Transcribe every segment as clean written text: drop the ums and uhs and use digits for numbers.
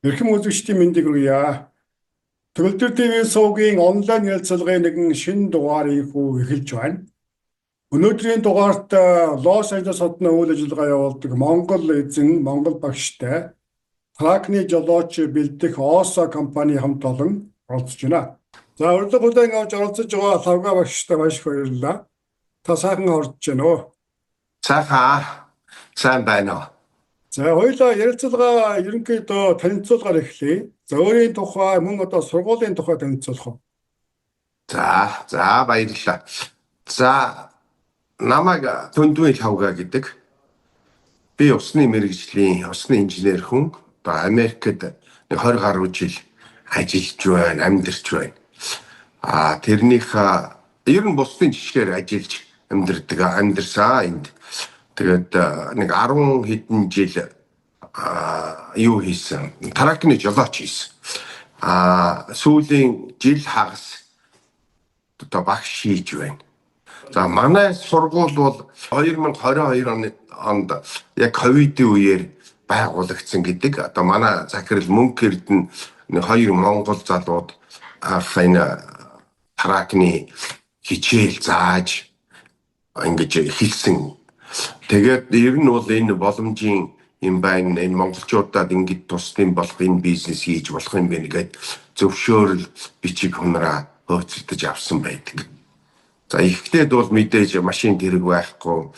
Эрхэм үзэгчдийн мэндийг хүргье. Төгөлдөр ТV сувгийн онлайн ярилцлагын нэгэн шинэ дугаарыг эхэлж байна. Өнөөдрийн дугаарт Лос Анжелес хотны үйл ажиллагаа явуулдаг Монгол эзэн, Монгол багштай тракны жолооч бэлдэх ОСА компани хамт олон оролцож байна. За урилга бүлээн авч оролцож байгаа Лавга багштай маш их баярлалаа. Та сайхан орж байна уу? Сайн байна уу? За хоёулаа ярилцлага ерөнхийдөө танилцуулгаар эхлэе. За өөрийн тухай мөн одоо сургуулийн тухай танилцуулах уу? За баярлалаа. За намайг Түндвийн Лавга гэдэг. Би усны мэргэжлийн усны инженер хүн. Одоо Америкт 20 гаруй жил ажиллаж байна, амьдарч байна. Тэрнийх ер нь бусдын жишгээр ажиллаж амьдарсан энд. Тэгээд нэг 10 хэдэн жил юу хийсэн? Тракны жолооч хийсэн. Сүүлийн жил хагас одоо багш хийж байна. За манай сургууль бол 2022 онд яг ковидын үеэр байгуулагдсан гэдэг. Одоо манай захирал Мөнх Эрдэнэ хоёр монгол залууд энэ тракны хичээл зааж ингэж эхэлсэн. Тэгээд ер нь бол энэ боломжийн юм байна. Энэ монголчуудад ингэж тусдын болох энэ бизнес хийж болох юм байна гэдэг зөвшөөрөл бичиг хунраа хөөцөлдөж авсан байдаг. За эхлээд бол мэдээж машин тэрэг байхгүй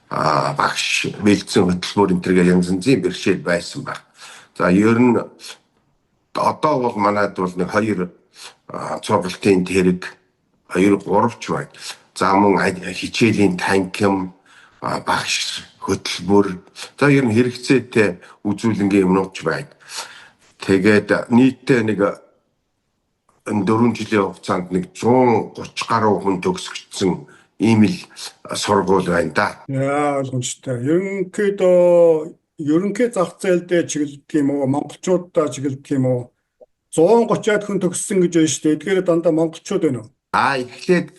багш бэлдсэн хөтөлбөр энэ төргээ янз янзын бэрхшээл байсан баг. За ер нь одоо бол манайд бол нэг 2 цуглалтын тэрэг 2-3 ч байна. За мөн хичээлийн танхим багш хөтөлбөр за ер нь хэрэгцээтэй үзүүлэнгийн юмнууд ч байна. Тэгээд нийтдээ нэг 4 жилийн хугацаанд нэг 130 гаруй хүн төгсгөжсөн ийм л сургууль байна да. Яа ойлгомжтой. Ерөнхий зах зээлдээ чиглэдэг юм уу? Монголчуудаа чиглэдэг юм уу? 130-аад хүн төгссөн гэж байна шүү дээ. Эдгээр дандаа монголчууд байна уу? Эхлээд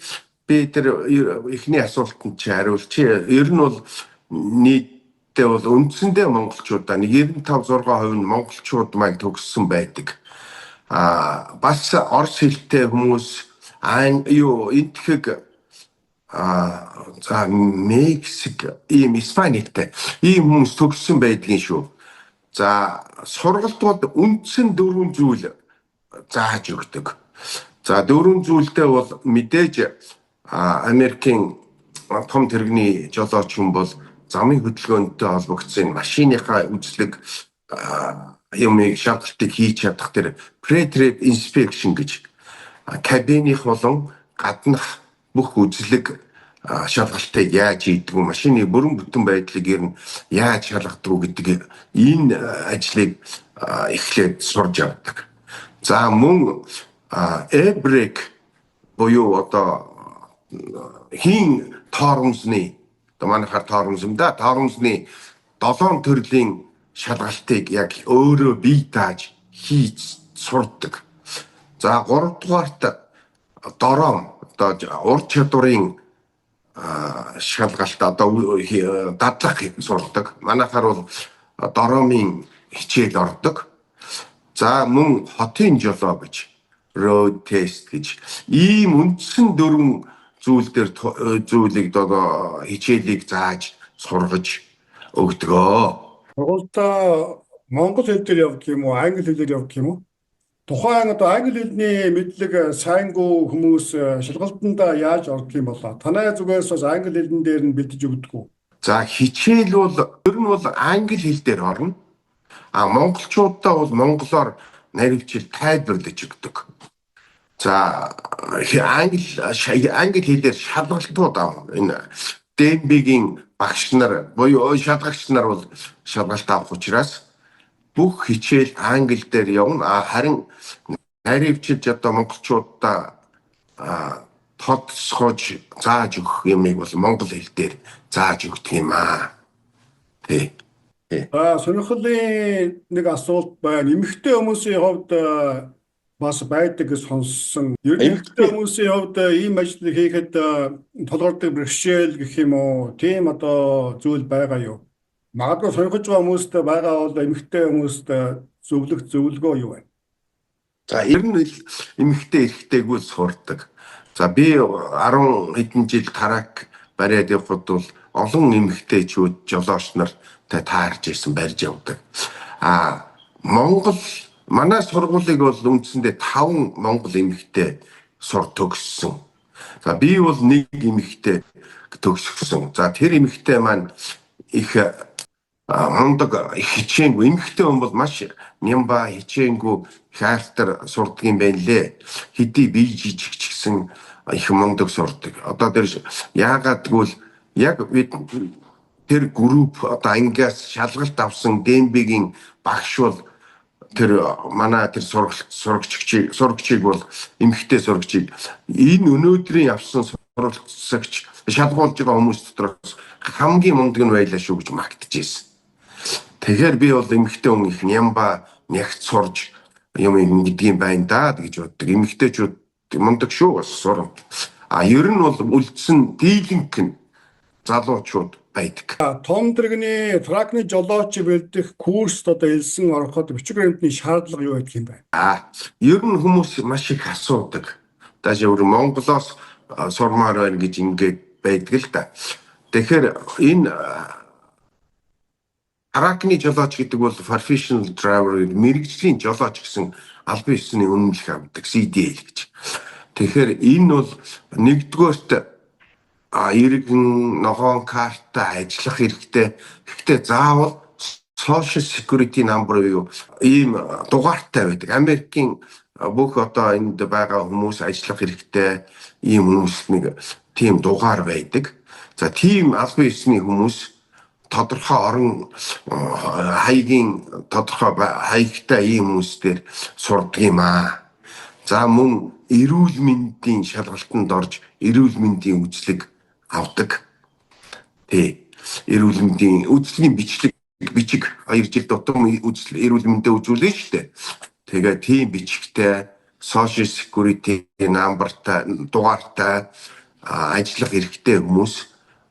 би тэр эхний асуултанд чи хариулч. Ер нь бол нийтдээ бол үндсэндээ монголчуудаа 95-6% нь монголчууд маань төгссөн байдаг. Бас орос хэлтэй хүмүүс энтхэг Мексик ийм Испаниттай ийм хүмүүс төгссөн байдгийн шүү. За сургалтууд үндсэн 4 зүйл зааж өгдөг. За 4 зүйлдээ бол мэдээж Америкийн том тэрэгний жолооч хүн бол замын хөдөлгөөнтэй холбогдсон машиныхаа үзлэг юмыг шалгалтыг хийж чадах тэр pre-trip inspection гэж кабиных болон гаднах бүх үзлэг шалгалтыг яаж хийдэг вэ? Машины бүрэн бүтэн байдлыг ер нь яаж шалгадаг вэ гэдэг энэ ажлыг эхлээд сурж авдаг. За мөн e-brake буюу одоо хийн тоормсны манайхаар тоормсомда тоормсны 7 төрлийн шалгалтыг яг өөрөө бие дааж хийж сурдаг. За 3 дугаарт дором одоо ур чадварын шалгалт одоо дадлах сурдаг. Манайхаар бол доромын хичээл ордог. За мөн хотын жолоо гэж road test гэж ийм үндсэн 4 зүйлийг одоо хичээлийг зааж сургаж өгдөгөө. Сургуультай монгол хэл дээр явдаг юм уу? Англи хэлээр явдаг юм уу? Тухайн одоо англи хэлний мэдлэг сайнгүй хүмүүс шалгалтанда яаж ордог юм болоо? Танай зүгээс бас англи хэлэн дээр нь бэлдэж өгдөг үү? За хичээл бол ер нь бол англи хэл дээр орно. Монголчуудаа бол монголоор наривчил тайлбарлаж өгдөг. За англи хэлээр шалгалтууд энэ ДМБ-гийн багш нар буюу шалгагч нар бол шалгалт авах учраас бүх хичээл англи дээр явна. Харин наривчилж одоо монголчуудаа тодсгож зааж өгөх юмыг бол монгол хэл дээр зааж өгдөг юм аа. Тий. Сонирхолтой нэг асуулт байна. Эмэгтэй хүмүүсийн хувьд бас байдаг гэж сонссон. Эмэгтэй хүмүүсийн хувьд ийм ажлыг хийхэд толгордог бэрхшээл гэх юм уу? Тийм одоо зүйл байгаа юу? Магадгүй сонирхож байгаа хүмүүст байгаа бол эмэгтэй хүмүүст зөвлөх зөвлөгөө юу вэ? За ер нь эмэгтэй эрэгтэйгөө сурдаг. За би 10 хэдэн жил тарак бариад явхад бол олон эмэгтэйчүүд жолооч нартай таарж ирсэн барьж явдаг. Монгол манай сургуулийг бол үндсэндээ 5 монгол эмэгтэй төгссөн. За би бол нэг эмэгтэй төгссөн. За тэр эмэгтэй маань их мундаг хичээнгүй эмэгтэй хүн бол маш нямба хичээнгүй хайртар сурдаг юм байна лээ. Хэдий бие жижиг ч гэсэн их мундаг сурдаг. Одоо тэр яагаад гэвэл яг бид тэр групп одоо ангиас шалгалт авсан ДМБ-гийн багш бол тэр манай тэр сурагчийг бол эмэгтэй сурагчийг энэ өнөөдрийн явсан сурагч шалгуулж байгаа хүмүүс дотроос хамгийн мундаг нь байлаа шүү гэж магтажсэн. Тэгэхээр би бол эмэгтэй хүн их нямба нягт сурж юм гэдгийг байна да гэж боддог. Эмэгтэйчүүд мундаг шүү бас сурна. Ер нь бол үлдсэн дийлэнх нь залуучууд байдаг. Том тэрэгний тракны жолооч бэлдэх курст одоо элсэн ороход бичиг баримтны шаардлага юу байдаг юм бэ? Ер нь хүмүүс маш их асуудаг. Дажи өөр Монголоос сурмаар байна гэж ингээд байдаг л да. Тэгэхээр энэ тракны жолооч гэдэг бол professional driver, мэргэжлийн жолооч гэсэн албан ёсны үнэмлэх авдаг CDL гэж. Тэгэхээр энэ бол нэгдүгээрт иргэн ногоон картаа ажиллах хэрэгтэй. Гэхдээ заавал social security number юу ийм дугаартай байдаг. Америкийн бүх одоо энд байгаа хүмүүс ажиллах хэрэгтэй. Ийм хүмүүс нэг тийм дугаар байдаг. За тийм албан ёсны хүмүүс тодорхой орон хаягийн тодорхой хаягтай ийм хүмүүстээр сурдаг юм аа. За мөн эрүүл мэндийн шалгалтанд орж эрүүл мэндийн үзлэг авдаг. Эрүүл мэндийн үзлийн бичиг 2 жил тутам эрүүл мэндээ үзүүлнэ шүү дээ. Тэгээ тийм бичигтэй social security numberтай дугаартай ажиллах эрхтэй хүмүүс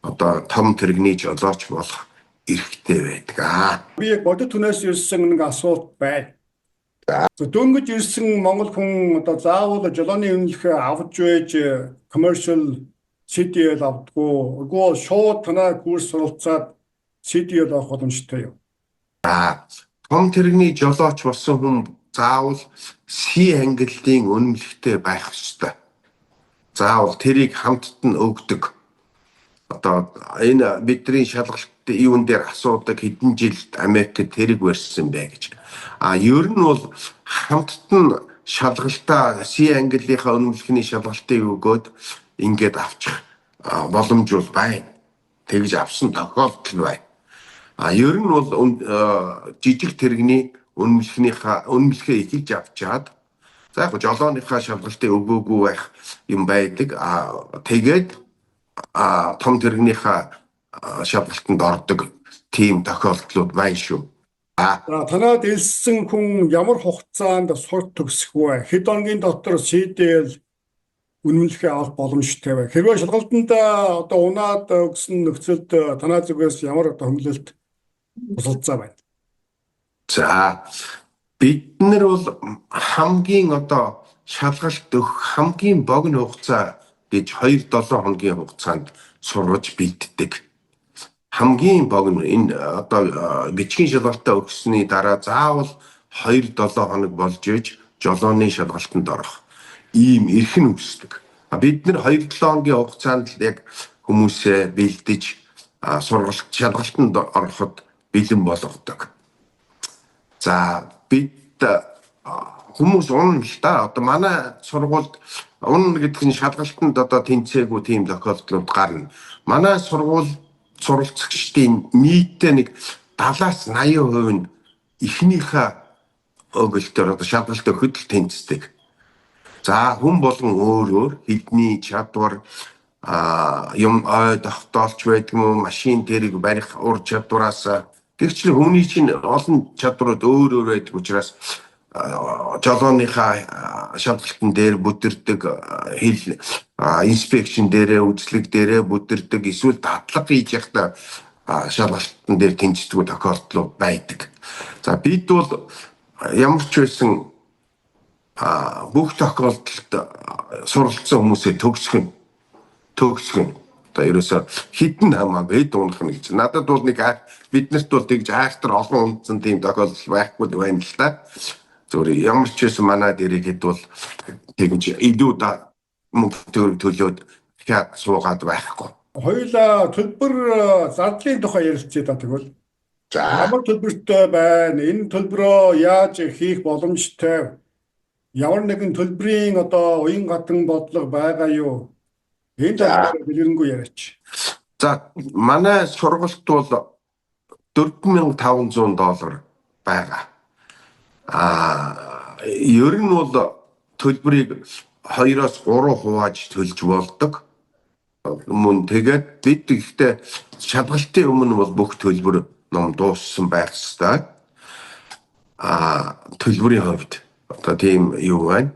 одоо том тэрэгний жолооч болох эрхтэй байдаг. Би яг бодит түнээс ирсэн нэг асуулт байна. Дөнгөж ирсэн монгол хүн одоо заавал жолооны үнэлэх авч байж commercial CDL авдаггүй. Үгүй шууд танаа курс суралцаад CDL авах боломжтой юу? Том тэрэгний жолооч болсон хүн заавал C ангиллын үнэлэхтэй байх ёстой. Заавал тэрийг хамтд нь өгдөг. Одоо энэ бидний шалгалт юун дээр асуудаг хэдэн жилд Америкт тэрэг барьсан бэ гэж. Ер нь бол хамтд нь шалгалтаа C ангиллынхаа үнэмлэхний шалгалтыг өгөөд ингээд авчих боломж бол байна. Тэгж авсан тохиолдол байна. Ер нь бол жижиг тэрэгний үнэмлэхээ эхэлж авчаад за яг жолооныхаа шалгалтыг өгөөгүй байх юм байдаг. Тэгээд том тэрэгнийхээ шалгалтанд ордог тийм тохиолдлууд байна шүү. Танад элсэн хүн ямар хугацаанд сурч төгсөх вэ? Хэд хоногийн дотор CDL үнэмлэхээ авах боломжтой вэ? Хэрвээ шалгалтанд одоо унаад өгсөн нөхцөлд танаа зүгээс ямар одоо хөнгөлөлт тусалцаа байна? За бид нар бол хамгийн одоо шалгалт өгөх хамгийн богино хугацаа гэж 2-7 хоногийн хугацаанд сурвалж бэлддэг. Хамгийн богино энэ одоо бичгийн шалгалтаа өгсөний дараа заавал 2-7 хоног болж иж жолооны шалгалтанд орох ийм эрхэн үүсдэг. Бид нар 2-7 хоногийн хугацаанд яг хүмүүсээ бэлдэж шалгалтанд ороход бэлэн болгодог. За бид хүмүүс унна л да. Одоо манай сургуульд унна гэдэг нь шалгалтанд одоо тэнцээгүй тийм тохиолдлууд гарна. Манай сургууль суралцагчдын нийтээ нэг 70-80% нь эхнийхээ өгөлтөөр одоо шалгалт өгөхөд л тэнцдэг. За хүн болгон өөр хэдний чадвар юм тогтоолч байдаг юм машин тэрэг барих ур чадвараас тэгчлээ хүний чинь олон чадварууд өөр байдаг учраас жолооныхаа шалгалтын дээр бүдэрдэг хил инспекшн дээрээ үзлэг дээрээ бүдэрдэг эсвэл дадлага хийж явахдаа шалгалтын дээр тэнцдэг тохиолдлууд байдаг. За бид бол ямар ч байсан бүх тохиолдолд суралцсан хүмүүсээ төгсгөн. Одоо ерөөсө хідэн хамаагүй дуунах нь гэж. Надад бол нэг биднэрт бол тэгж айхтар олон үндсэн тийм тохиолдол байхгүй байна л да. Зүгээр ямар ч байсан манай дэргэд бол тэгж илүү мөнгө төлөөд хяад суугаад байхгүй. Хоёулаа төлбөр зардлын тухай ярилцъя да тэгвэл. Ямар төлбөртэй байна? Энэ төлбөрөө яаж хийх боломжтой? Ямар нэгэн төлбөрийн одоо уян хатан бодлого байгаа юу? Энэ талаар дэлгэрэнгүй яриач. За манай сургалт бол $4,500 байгаа. Ер нь бол төлбөрийг 2-3 хувааж төлж болдог. Мөн тэгээд бид ихтэй шалгалтын өмнө бол бүх төлбөр ном дууссан байх ёстой. Төлбөрийн хувьд одоо тийм юу байна.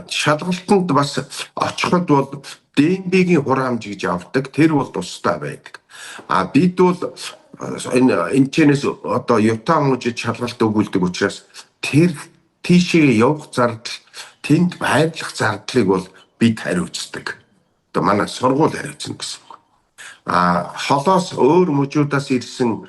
Шалгалтанд бас очиход бол ДНБ-гийн хураамж гэж авдаг. Тэр бол тустай байдаг. Бид бол энэ чэнэс одоо Юта мужид шалгалт өгүүлдэг учраас тэр тийшээ явах зардал, тэнд байрлах зардлыг бол бид хариуцдаг. Одоо манай сургууль хариуцна гэсэн. Холоос өөр мужуудаас ирсэн,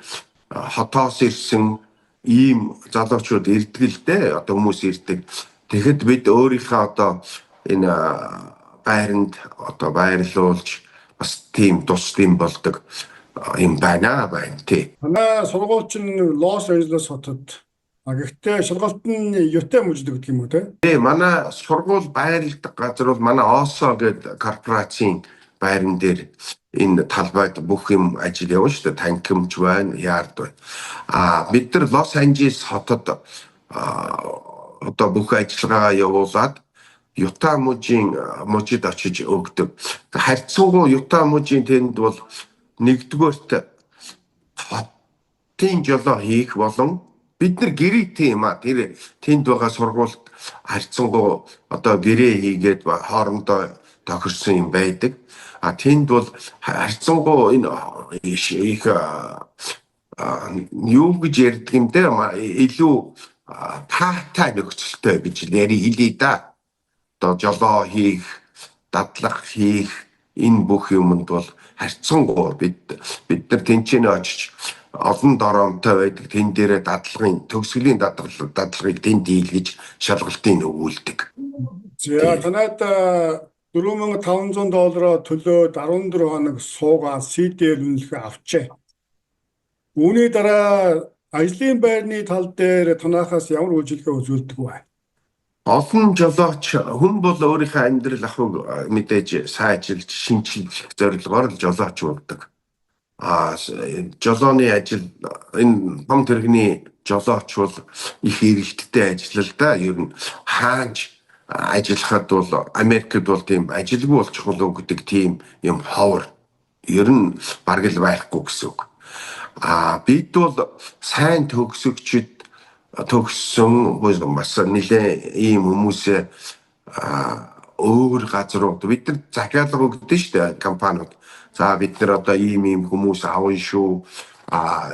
хотоос ирсэн ийм залуучууд ирдэг л дээ. Одоо хүмүүс ирдэг. Тэгэхэд бид өөрийнхөө одоо энэ байранд одоо байрлуулж бас тийм тус тийм болдог юм байна тий. Манай сургууль чинь Лос Анжелес хотод. Гэхдээ шалгалт нь Юта мужид гэдэг юм уу те? Тий, манай сургууль байрладаг газар бол манай ОСО гэдэг корпорацийн байран дээр энэ талбайд бүх юм ажил явна шүү дээ. Танхимч байна, яард байна. Бид нар Лос Анжелес хотод одоо бүх ажиллагаагаа явуулаад Юта мужид очиж өгдөг. Харьцангуй Юта мужийн тэнд бол нэгдүгээрт хотын жолоо хийх болон бид нар гэрээ тийм тэр тэнд байгаа сургуульд харьцангуй одоо гэрээ хийгээд хоорондоо тохирсон юм байдаг. Тэнд бол харьцангуй энэ их юу гэж ярьдаг юм дээ илүү таатай нөхцөлтэй гэж хэлээ да. Одоо жолоо хийх, дадлах хийх энэ бүх юмд бол харьцангуй бид нар тэнцэнэ очиж олон дороомтой байдаг. Тэн дээрээ дадлагын төгсгөлийн дадлагыг тэнд хийлгэж шалгалтыг өгүүлдэг. За танад $4,500 төлөөд 14 хоног суугаад CD үнэлгээ авчээ. Үүний дараа ажлын байрны тал дээр танахаас ямар үйлчилгээ үзүүлдэг вэ? Олон жолооч хүн бол өөрийнхөө амьдрал ахуйг мэдээж сайжилж шинжилэх зорилгоор л жолооч болдог. Жолооны ажил энэ том тэрэгний жолооч бол их эрэлттэй ажиллал да. Ер нь хаанч ажиллахад бол Америкт бол тийм ажилгүй болчих болов гэдэг тийм юм ховор ер нь бараг л байхгүй гэсэн үг. Бид бол сайн төгсөгчд төгссөн бас нэлээ ийм хүмүүсээ өөр газрууд бид нар захиалга өгдөө шүү дээ компаниуд. За бид нар одоо ийм хүмүүс авна шүү.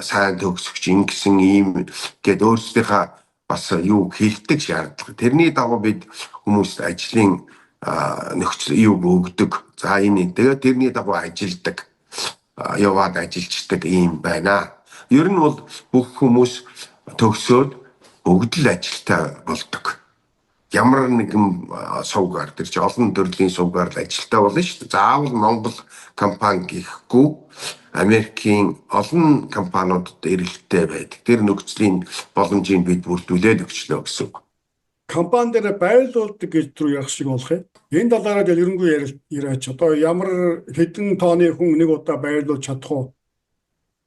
Сайн төгсөгч ингэсэн ийм гэд өөрсдийнхээ бас юу хэлдэг шаардлага. Тэрний дагуу бид хүмүүст ажлын нөхцөл юу өгдөг. За энэ тэгээд тэрний дагуу ажилдаг. Яваад ажилчдаг ийм байна. Ер нь бол бүх хүмүүс төгсөөд бүгд л ажилтай болдог. Ямар нэгэн сувгаар тэр чи олон төрлийн сувгаар л ажилтай болно шүү дээ. Заавал Монгол компани гэхгүй Америкийн олон компаниудад эрэлттэй байдаг. Тэр нөхцөлийн боломжийг бид бүрдүүлээд өгчлөө гэсэн үг. Компани дээр байрлуулдаг гэж түрүү ярих шиг болох юм. Энэ талаараа дэлгэрэнгүй яриач. Одоо ямар хэдэн тооны хүн нэг удаа байрлуулж чадах уу?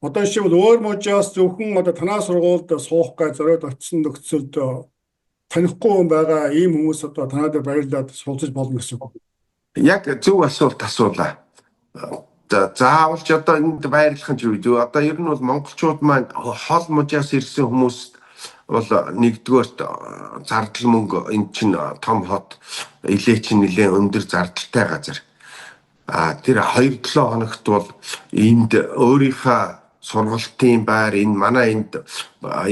Одоо жишээлбэл өөр мужаас зөвхөн одоо танаа сургуульд суух гэж зориод очсон нөхцөлд танихгүй хүн байгаа ийм хүмүүс одоо танаа дээр байрлаад суулцаж болно гэсэн үг. Яг зөв асуулт асуулаа. Заавалж одоо энд байрлах нь юу? Одоо ер нь бол монголчууд маань хол мужаас ирсэн хүмүүс бол нэгдүгээрт зардал мөнгө эн чинь том хот илээ чинь нэлээ өндөр зардалтай газар. Тэр 2-7 хоногт бол энд өөрийнхөө сургалтын байр энэ манай энд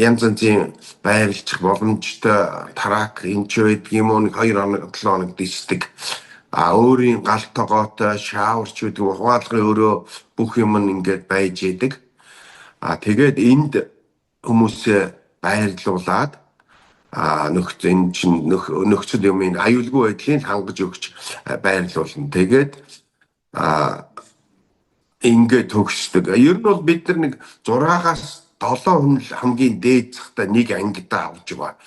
янз янзын байрлах боломжтой трак энэ ч байдаг юм уу 2 хоног 7 хоног дисдэг. Өөрийн гал тогоотой шаурч гэдэг ухаалгын өөрөө бүх юм ингээд байж идэг. Тэгээд энд хүмүүсээ байрлуулад нөхцөл юмын аюулгүй байдлыг хангаж өгч байрлуулна. Тэгээд ингээд төгсдөг. Ер нь бол бид нар нэг 6-аас 7 хүн л хамгийн дээд цагта нэг ангидаа авч байгаа.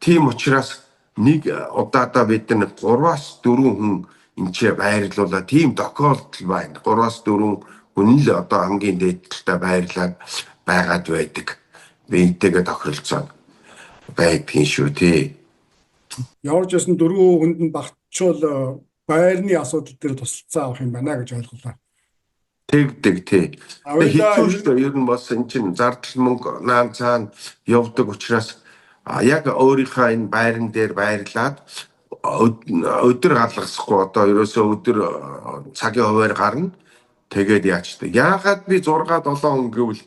Тийм учраас нэг удаадаа бид нар 3-аас 4 хүн энчээ байрлуулаад тийм тохиолдол байна. 3-аас 4 хүн л одоо хамгийн дээдтэй байрлаад байгаад байдаг. Биентэйгээ тохиролцоо байдгийн шүү тий. Ямар ч байсан 4 хүнд нь багтчвал байрны асуудал дээр тусалцаа авах юм байна гэж ойлголоо. Тэгдэг тий. Хэцүү шүү дээ. Ер нь бас эн чинь зардал мөнгө наан цаана явдаг учраас яг өөрийнхөө энэ байран дээр байрлаад өдөр алгасахгүй одоо ерөөсөө өдөр цагийн хуваар гарна. Тэгээд яачдаг. Яагаад би 6-7 хүн гэвэл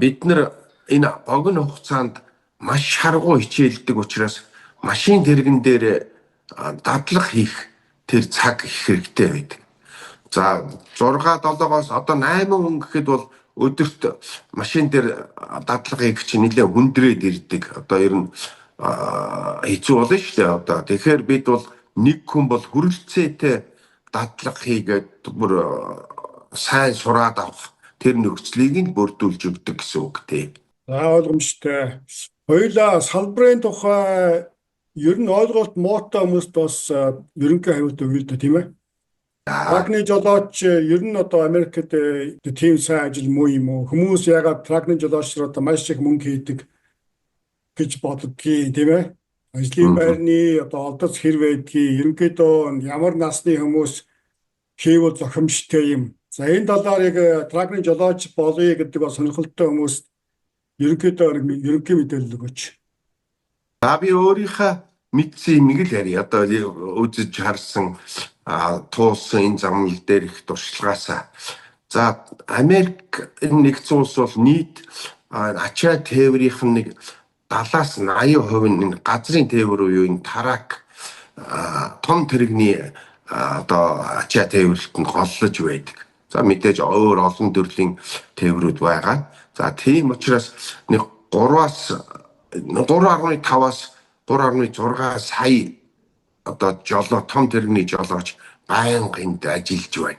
бид нар энэ богино хугацаанд маш шаргуу хичээлдэг учраас машин тэрэгэн дээр дадлага хийх тэр цаг их хэрэгтэй байдаг. За 6-7-оос одоо 8 хүн гэхэд бол өдөрт машин дээр дадлага хийх чинь нэлээд хүндрээд ирдэг. Одоо ер нь хэцүү болно шүү дээ. Одоо тэгэхээр бид бол нэг хүн бол хүрэлцээтэй дадлага хийгээд бүр сайн сураад авах тэр нөхцөлийг нь бүрдүүлж өгдөг гэсэн үг тий. За ойлгомжтой. Хоёулаа салбарын тухай ер нь ойлголт муутай хүмүүст бас ерөнхий хариулт өгье л да тийм ээ. Тракны жолооч ер нь одоо Америкт тийм сайн ажил муу юм уу? Хүмүүс ягаад тракны жолоочроо маш их мөнгө хийдэг гэж боддгийг тийм ээ. Ажлын байрны одоо олдоц хэр байдгийг ерөнхийдөө ямар насны хүмүүс хийвэл зохимжтой юм. За энэ талаар яг тракны жолооч болъё гэдэг бас сонирхолтой хүмүүс ерөнхийдөө ерөнхий мэдээлэл өгөөч. Би өөрийнхөө мэдсэн юмыг л ярь. Одоо үзэж харсан туулсан энэ замнал дээр их туршлагаасаа. За Америк нэгдсэн улс бол нийт ачаа тээврийнх нь нэг 70-80% нь газрын тээвэр буюу энэ трак том тэрэгний одоо ачаа тээвэрлэлтэнд голлож байдаг. За мэдээж өөр олон төрлийн тээврүүд байгаа. За тийм учраас нэг 3.5-аас 3.6 сая одоо жолоо том тэрэгний жолооч байнга энд ажиллаж байна.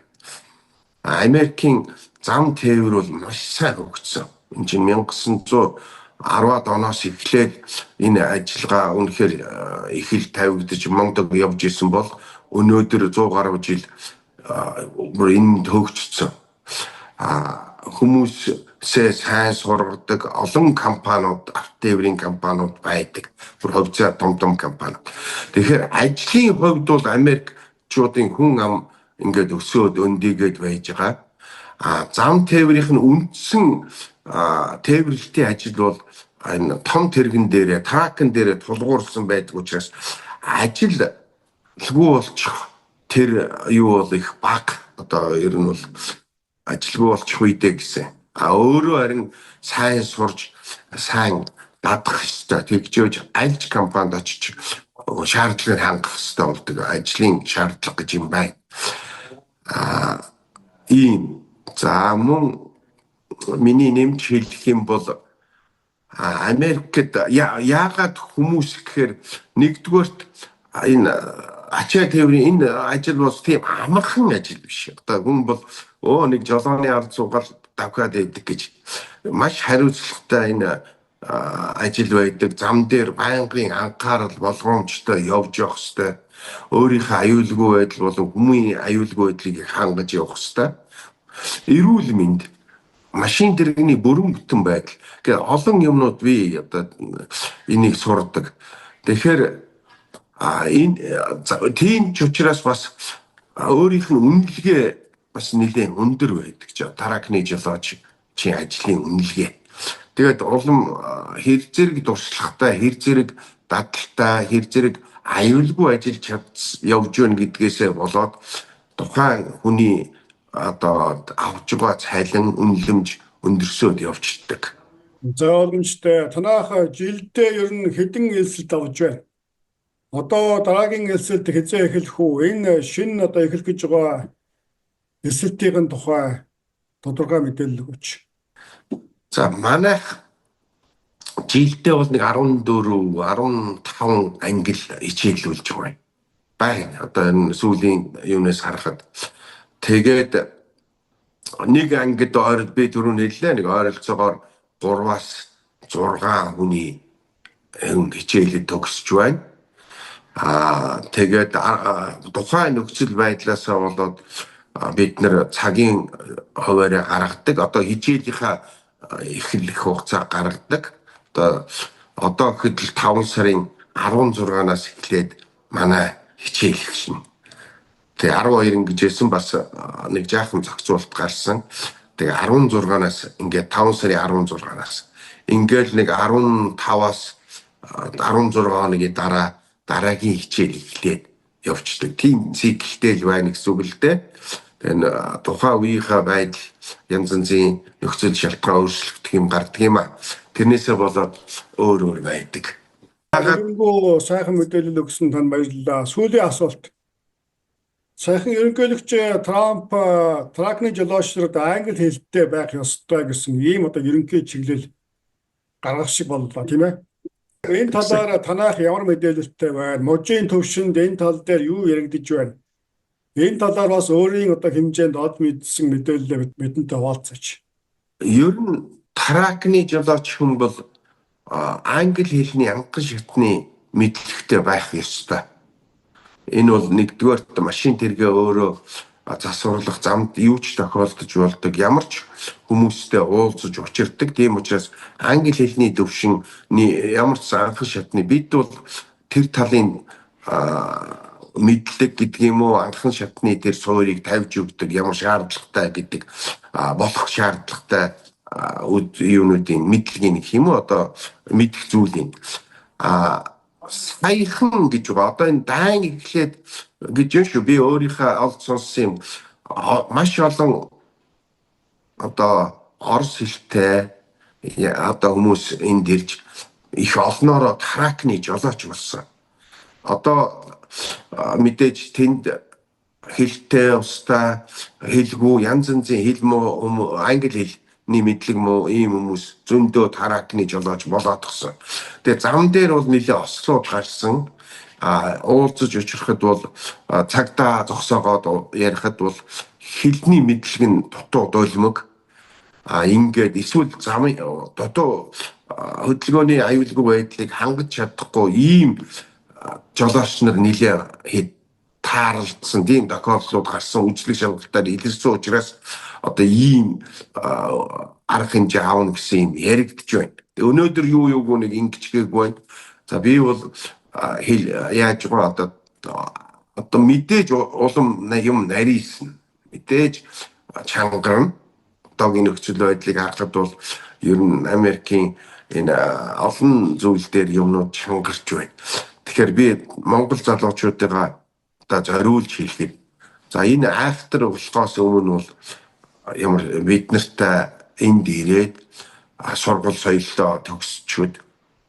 Америкийн зам тээвэр бол маш сайн хөгжсөн. Энэ чинь 1910-ад оноос эхлээд энэ ажиллагаа үнэхээр их л тавигдаж Монголд явж исэн бол өнөөдөр 100 гаруй жил энэ хөгжсөн. Хүмүүсээ сайн сургадаг олон компаниуд, автотээврийн компаниуд байдаг. Бүр хөвцөө том компаниуд. Тэгэхээр ажлын хувьд бол Америкчуудын хүн ам ингээд өсөөд өндийгээд байж байгаа. Зам тээврийнх нь үндсэн тээвэрлэлтийн ажил бол энэ том тэрэгэн дээрээ, тракн дээрээ тулгуурсан байдаг учраас ажилгүй болчих тэр юу бол их бага. Одоо ер нь бол ажилгүй болчих үедээ гэсэн. Өөрөө харин сайн сурж, сайн дадах ёстой. Тэгжээж альж компанид очиж шаардлагыг хангах ёстой болдог. Ажлын шаардлага гэж юм байна. Ийм. За мөн миний нэмж хэлэх юм бол Америкт яагаад хүмүүс гэхээр нэгдүгээрт энэ ачаа тээврийн энэ ажил бол тийм амархан ажил биш. Одоо хүн бол нэг жолооны ард суугаад давхаад байдаг гэж маш хариуцлагатай энэ ажил байдаг. Зам дээр байнгын анхаарал болгоомжтой явж явах хэрэгтэй. Өөрийнхөө аюулгүй байдал болон хүмүүийн аюулгүй байдлыг хангаж явах хэрэгтэй. Эрүүл мэнд, машин тэрэгний бүрэн бүтэн байдал гэх олон юмнууд би одоо энийг сурдаг. Тэгэхээр энэ тийм ч учраас бас өөрийнх нь үнэлгээ бас нэлээд өндөр байдаг ч тракны жолооч чинь ажлын үнэлгээ. Тэгээд улам хэр зэрэг туршлагатай, хэр зэрэг дадалтай, хэр зэрэг аюулгүй ажиллаж явж байна гэдгээсээ болоод тухайн хүний одоо авч байгаа цалин үнэлэмж өндөрсөд явждаг. За боломжтой. Танах жилдээ ер нь хэдэн элсэлт авч байна? Одоо дараагийн элсэлт хязээ эхлэх үү? Энэ шинэ одоо эхлэх гэж байгаа элсэлтийн тухай тодорхой мэдээлэл өгөөч. За манайх жилдээ бол нэг 14 15 ангил хичээлүүлж байгаа. Байн одоо энэ сүүлийн юунаас харахад тэгээд нэг ангид би түрүү хэллээ нэг ойролцоогоор 3-аас 6 хүний хичээлээ төгсөж байна. Тэгээд тухайн нөхцөл байдлаасаа болоод бид нэр цагийн хуваарь гаргадаг. Одоо хичээлийнхаа эхлэх хугацаа гаргадаг. Одоо гэхэд 5 сарын 16-наас эхлээд манай хичээл эхэлнэ. Тэгээ 12 ингэж байсан бас нэг жаахан зохицуулалт гарсан. Тэгээ 16-наас ингээд 5 сарын 16-наас ингээл нэг 15-аас 16 хоногийн дараагийн хичээл эхлээд явждаг. Тийм циклтэй л байна гэсэн үг л дээ. Тэгээ тухайн үеийнхээ байдал янз янзын нөхцөл шалтгаан өөрчлөгдөх юм гардаг юм а. Тэрнээсээ болоод өөр байдаг. Ерөнхийдөө сайхан мэдээлэл өгсөн танд баярлалаа. Сүүлийн асуулт. Сайхан ерөнхийлөгч Трамп тракны жолоочдод англи хэлтэй байх ёстой гэсэн ийм одоо ерөнхий чиглэл гаргах шиг боллоо тийм ээ. Энэ талаар танах ямар мэдээлэлтэй байна? Можийн төвшөнд энэ тал дээр юу яригдж байна? Энэ талаар бас өөрийн одоо хэмжээнд од мэдсэн мэдээлэлээ бидэнтэй хуваалцаач. Ер нь тракны жолооч хүн бол англи хэлний анган шатны мэдлэгтэй байх ёстой. Энэ бол нэгдүгээр машин тэргээ өөрөө засварлах замд юу ч тохиолдож болдог. Ямар ч хүмүүстэй уулзаж учирдаг. Тийм учраас англи хэлний төвшинний ямар ч анхан шатны бид бол тэр талын мэдлэг гэдэг юм уу анхан шатны тэр суурийг тавьж өгдөг ямар шаардлагатай гэдэг болох шаардлагатай юунуудын мэдлэгийн нэг юм уу одоо мэдэх зүйлийн саяхан гэж байгаа. Одоо энэ дайн эхлээд гэж юм шүү. Би өөрийнхөө олд сонссон юм. Маш олон одоо орос хэлтэй одоо хүмүүс энд ирж их олноороо тракны жолооч болсон. Одоо мэдээж тэнд хэлтэй устаа хэлгүй янз янзын хэл муу англи хэлний мэдлэг муу ийм хүмүүс зөндөө тракны жолооч болоод гсэн. Тэгээ зам дээр бол нэлээ ослууд гарсан. Уулзаж учрахад бол цагтаа зогсоогоод ярихад бол хэлний мэдлэг нь дутуу дулмаг. Ингээд эсвэл замын дутуу хөдөлгөөний аюулгүй байдлыг хангаж чадахгүй ийм жолооч нар нэлээ таарлцсан тийм тохиолдлууд гарсан үйлчлэг шалгалтаар илэрсэн учраас одоо ийм арга хэмжээ аавна гэсэн юм яригдж байна. Өнөөдөр юу нэг ингэчгээг байна. За би бол яаж байгаа одоо мэдээж улам юм нарийнсан. Мэдээж чангарна. Одоогийн нөхцөл байдлыг харахад бол ер нь Америкийн энэ олон зүйл дээр юмнууд чангарч байна. Тэгэхээр би Монгол залуучуудаа одоо зориулж хэлэхэд за энэ айхтар болохоос өмнө бол ямар бид нартай энд ирээд сургууль соёлоо төгсчүүд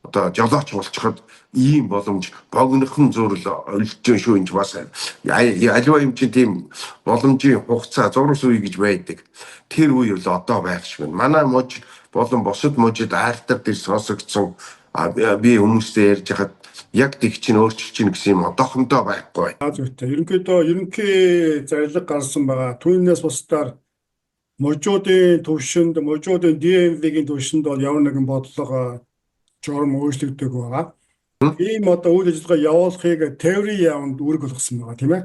одоо жолооч болчиход ийм боломж богинохон зурл олж шүү энэ бас аливаа юм чинь тийм боломжийн хугацаа зурс үе гэж байдаг. Тэр үе бол одоо байх шиг байна. Манай мож болон босод можид айхтар дээр сонсогдсон би хүмүүстэй ярьж хахад яг тэг чинь өөрчилж чинь гэсэн юм одоохондоо байхгүй. Зөвхөн ерөнхийдөө ерөнхий зарлиг гарсан байгаа. Түүнээс бусдаар можуудын төвшөнд можуудын DMV-гийн төвшөнд бол ямар нэгэн бодлого журам өөрчлөгдөг байгаа. Ийм одоо үйл ажиллагаа явуулахыг теори яванд үүрэг болгосон байгаа тийм ээ.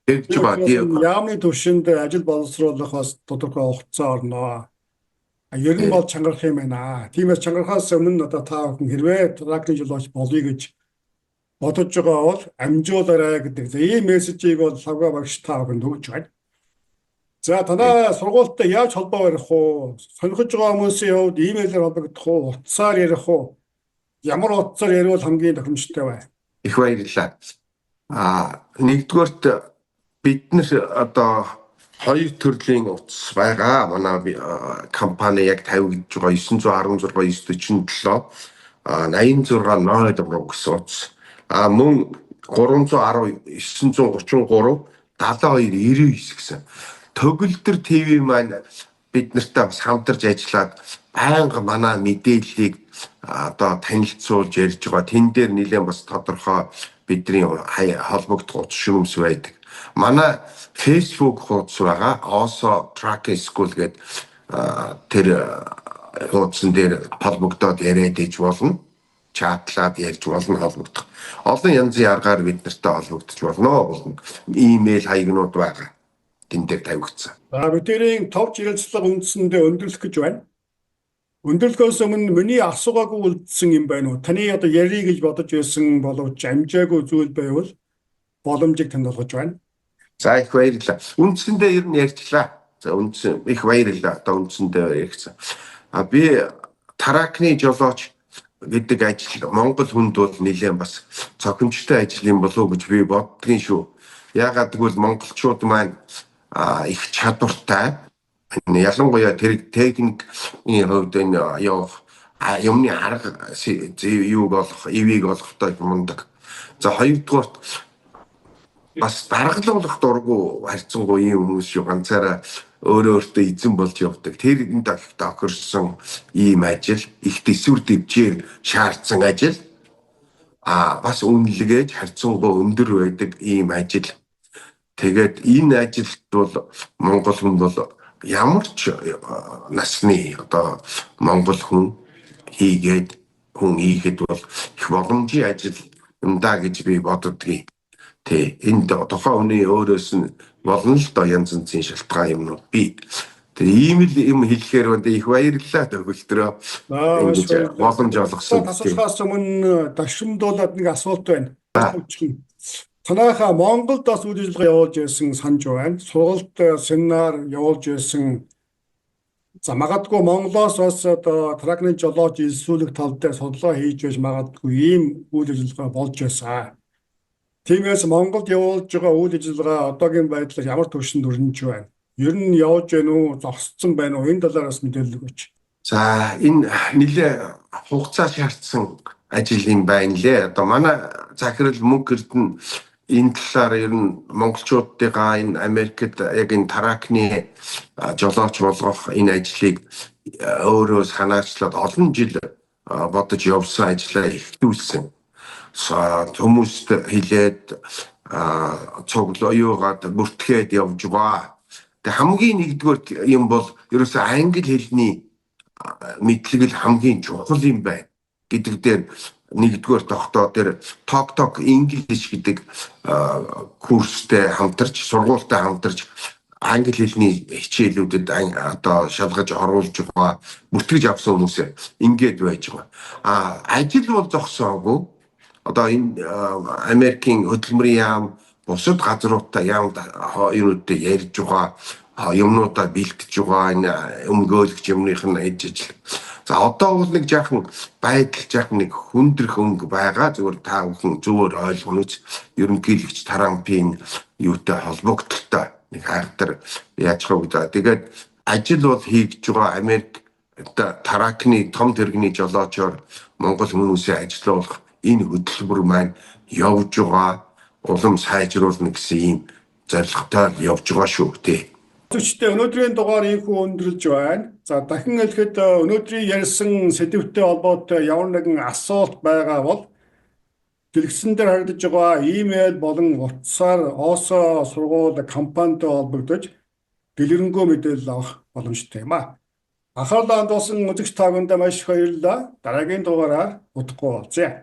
Тэгж байгаа. Яамны төвшөнд ажил боловсруулах бас тодорхой хугацаа орно. Ер нь бол чангарах юм байна. Тиймээс чангарахаас өмнө одоо та бүхэн хэрвээ тракны жолооч болъё гэж бодож байгаа бол амжуулаарай гэдэг. Ийм мессежийг бол лавга багш та бүхэнд өгч байна. За танаа сургуультай яаж холбоо барих уу? Сонирхож байгаа хүмүүсийн хувьд имэйлээр холбогдох уу? Утсаар ярих уу? Ямар утсаар ярил хамгийн тохиромжтой вэ? Их баярлалаа. Нэгдүгээрт бид нар одоо Хоёр төрлийн утас байгаа. Манай компани яг тавигдж байгаа 916 947 86 0 гэсэн утас. Мөн 310 933 72 99 гэсэн. Төгөлдөр ТV маань бид нартай бас хамтарч ажиллаад байнга манай мэдээллийг одоо танилцуулж ярьж байгаа. Тэн дээр нэлээд бас тодорхой бидний холбогдох утас шүүмс байдаг. Манай Facebook хуудас байгаа. Also Tracking School гэдэг тэр хуудсан дээр холбогдоод яриад иж болно. Чатлаад ярьж болно, холбогдох. Олон янзын аргаар бид нартай холбогдож болно. Имэйл хаягнууд байгаа. Тэн дээр тавигдсан. Бидний товч ярилцлага үндсэндээ өндөрлөх гэж байна. Өндөрлөхөөс өмнө миний асуугаагүй үлдсэн юм байна уу? Таны одоо ярих гэж бодож байсан боловч амжаагүй зүйл байвал боломжийг танд олгож байна. За их баярлалаа. Үндсэндээ ер нь ярьчлаа. За үндсэн их баярлалаа. Одоо үндсэндээ ярьсан. Би таракны жолооч гэдэг ажил Монгол хүнд бол нэлээд бас цохимжтой ажил юм болов уу гэж би боддгийн шүү. Яагаад гэвэл монголчууд маань их чадвартай. Ялангуяа тэр техникийн хувьд энэ юмны арга юуг олох, ивийг олохтой мундаг. За хоёрдугаар бас даргалуулах дургу харьцангуй ийм хүмүүс шүү. Ганцаараа өөртөө эзэн болж явдаг. Тэр энд тохирсон ийм ажил, их төсвөр дэвжээр шаардсан ажил. Бас үнэлгээд харьцангуй өндөр байдаг ийм ажил. Тэгээд энэ ажилд бол Монгол хүн бол ямар ч насны одоо Монгол хүн хийгээд бол их боломжийн ажил юм да гэж би боддгийн. Энд тухайн хүний өөрөөс нь болно л доо янз янзын шалтгаан юмнууд би тэр ийм л юм хэлэхээр их баярлалаа төгөлтрөө ингэж боломж олгосон. Тасалхаас өмнө дашрамдуулаад нэг асуулт байна. Танайхаа Монголд бас үйл ажиллагаа явуулж байсан санаж байна. Сургалт семинар явуулж байсан. За магадгүй Монголоос бас одоо тракны жолооч илсүүлэх тал дээр судалгаа хийж байж магадгүй ийм үйл ажиллагаа болж байсан. Тиймээс Монголд явуулж байгаа үйл ажиллагаа одоогийн байдлаар ямар төвшөнд өрнөж байна? Ер нь явж байна уу, зогссон байна уу? Энэ талаараас мэдээлэл өгөөч. За энэ нэлээ хугацаа шаардсан ажил юм байна лээ. Одоо манай захирал мөнгө эрдэнэ энэ талаар ер нь монголчуудтайгаа энэ Америкт яг энэ таракны жолооч болгох энэ ажлыг өөрөө санаачлаад олон жил бодож явсан ажлаа эхлүүлсэн. Хүмүүст хэлээд цуглаа юугаад бүртгээд явж байгаа. Тэг хамгийн нэгдүгээр юм бол ерөөсөө англи хэлний мэдлэг л хамгийн чухал юм байна гэдэг дээр нэгдүгээр тогтоо тэр Talk English гэдэг курстэй хамтарч, сургуультай хамтарч англи хэлний хичээлүүдэд одоо шалгаж оруулж байгаа бүртгэж авсан хүмүүсээ ингээд байж байгаа. Ажил бол зогсоогүй. Одоо энэ Америкийн хөдөлмөрийн яам бусад газруудтай яамд юунуудтай ярьж байгаа юмнуудаа бэлтгэж байгаа энэ өмгөөлөгч юмных нь ээж ажил. За одоо бол нэг жаахан байдал жаахан нэг хүндрэх өнгө байгаа. Зүгээр та бүхэн зөвөр ойлгоно үз. Ерөнхийлөгч Трампын юутай холбогдолтой нэг хайртар яаж байгаа. Тэгээд ажил бол хийж байгаа Америк таракны том тэрэгний жолоочоор Монгол хүмүүсээ ажиллуулах энэ хөтөлбөр маань явж байгаа, улам сайжруулна гэсэн ийм зорилготой явж байгаа шүү дээ. Зөвчтэй өнөөдрийн дугаар ийхүү өндөрлж байна. За дахин хэлэхэд өнөөдрийн ярьсан сэдвтэй холбоотой ямар нэгэн асуулт байгаа бол дэлгэцэн дээр харагдаж байгаа имэйл болон утсаар ОСО сургууль компанитай холбогдож дэлгэрэнгүй мэдээлэл авах боломжтой юм а. Анхаарлаа хандуулсан үзэгч та бүхэнд маш их баярлалаа. Дараагийн дугаараар удахгүй уулзъя.